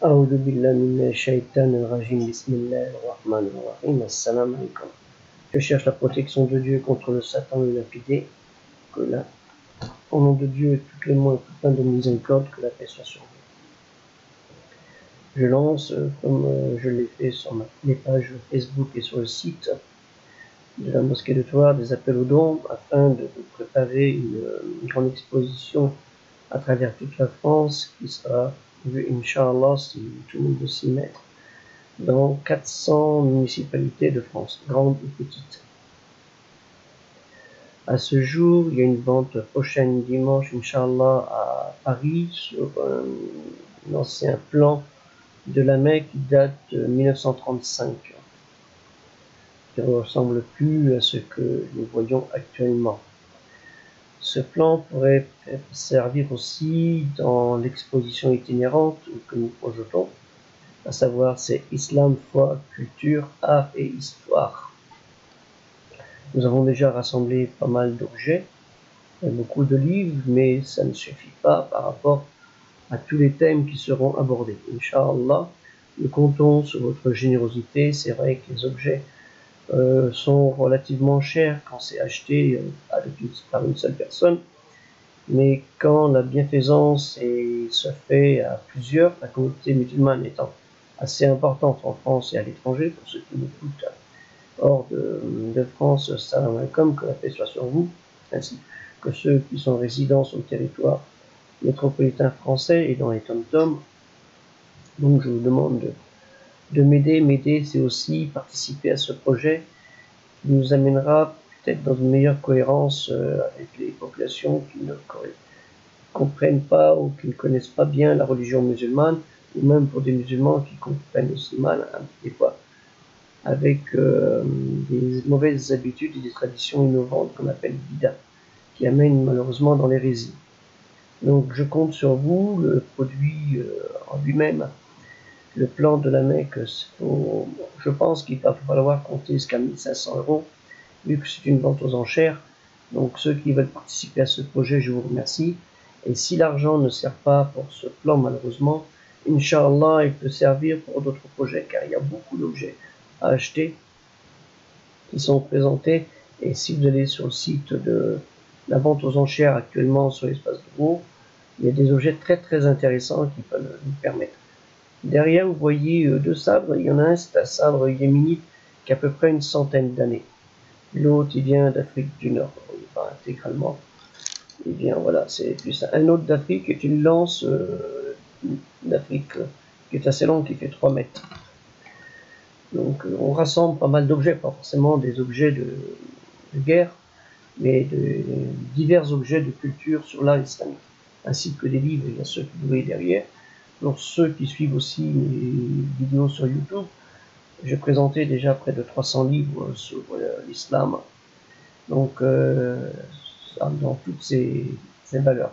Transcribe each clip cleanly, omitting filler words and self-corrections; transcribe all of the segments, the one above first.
أعوذ بالله من الشيطان الرجيم بسم الله الرحمن الرحيم السلام عليكم. Je cherche la protection de Dieu contre le Satan et lapidé. Au nom de Dieu, toutes les mots et tout plein de miséricorde, que la paix soit sur vous. Je lance, comme je l'ai fait sur les pages Facebook et sur le site de la mosquée de Thouars, des appels aux dons afin de préparer une grande exposition à travers toute la France qui sera vue, Inch'Allah, si tout le monde veut s'y mettre, dans 400 municipalités de France, grandes ou petites. À ce jour, il y a une vente prochaine dimanche, Inch'Allah, à Paris, sur un ancien plan de la Mecque qui date de 1935, qui ne ressemble plus à ce que nous voyons actuellement. Ce plan pourrait servir aussi dans l'exposition itinérante que nous projetons, à savoir c'est Islam, foi, culture, art et histoire. Nous avons déjà rassemblé pas mal d'objets, beaucoup de livres, mais ça ne suffit pas par rapport à tous les thèmes qui seront abordés. Inch'Allah, nous comptons sur votre générosité. C'est vrai que les objets sont relativement chers quand c'est acheté par une seule personne, mais quand la bienfaisance se fait à plusieurs, la communauté musulmane étant assez importante en France et à l'étranger, pour ceux qui nous écoutent hors de France, salam alaikum, que la paix soit sur vous, ainsi que ceux qui sont résidents sur le territoire métropolitain français et dans les tom-toms. Donc je vous demande de m'aider. M'aider, c'est aussi participer à ce projet qui nous amènera peut-être dans une meilleure cohérence avec les populations qui ne comprennent pas ou qui ne connaissent pas bien la religion musulmane, ou même pour des musulmans qui comprennent aussi mal, des fois, avec des mauvaises habitudes et des traditions innovantes qu'on appelle bida, qui amènent malheureusement dans l'hérésie. Donc je compte sur vous. Le produit en lui-même, le plan de la Mecque, je pense qu'il va falloir compter jusqu'à 1500 €, vu que c'est une vente aux enchères. Donc ceux qui veulent participer à ce projet, je vous remercie. Et si l'argent ne sert pas pour ce plan, malheureusement, Inch'Allah, il peut servir pour d'autres projets, car il y a beaucoup d'objets à acheter qui sont présentés. Et si vous allez sur le site de la vente aux enchères actuellement sur l'espace de Gros, il y a des objets très très intéressants qui peuvent nous permettre. Derrière, vous voyez deux sabres. Il y en a un, c'est un sabre yéménite qui a à peu près une centaine d'années. L'autre, il vient d'Afrique du Nord, pas intégralement. Et bien voilà, c'est plus un autre d'Afrique, est une lance d'Afrique qui est assez longue, qui fait 3 mètres. Donc on rassemble pas mal d'objets, pas forcément des objets de guerre, mais de divers objets de culture sur l'art islamique, ainsi que des livres. Il y a ceux que vous voyez derrière. Pour ceux qui suivent aussi mes vidéos sur YouTube, j'ai présenté déjà près de 300 livres sur l'islam, donc dans toutes ces valeurs.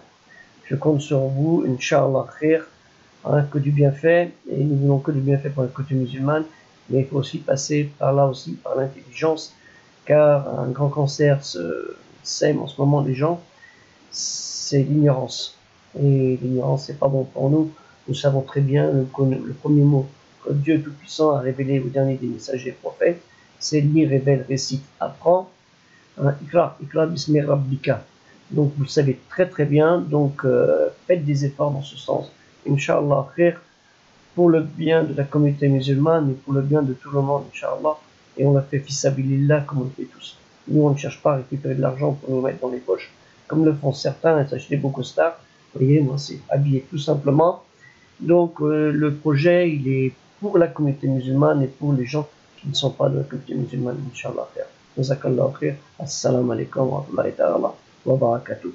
Je compte sur vous, Inch'Allah khair, que du bienfait, et nous voulons que du bienfait pour la côté musulmane, mais il faut aussi passer par là aussi, par l'intelligence, car un grand cancer sème en ce moment les gens, c'est l'ignorance. Et l'ignorance, c'est pas bon pour nous. Nous savons très bien le premier mot que Dieu Tout-Puissant a révélé au dernier des messagers prophètes, c'est lis, révèle, récite, apprends. Ikra bismi rabbika. Donc vous le savez très très bien, donc faites des efforts dans ce sens. Inch'Allah khair, pour le bien de la communauté musulmane et pour le bien de tout le monde, Inch'Allah. Et on l'a fait fissabilillah comme on le fait tous. Nous on ne cherche pas à récupérer de l'argent pour nous mettre dans les poches, comme le font certains, et s'acheter beaucoup de stars. Vous voyez, moi c'est habillé tout simplement. Donc le projet, il est pour la communauté musulmane et pour les gens qui ne sont pas de la communauté musulmane, Inch'Allah khair. Jazakallah khair. Assalamu alaikum wa rahmatullahi wa barakatuh.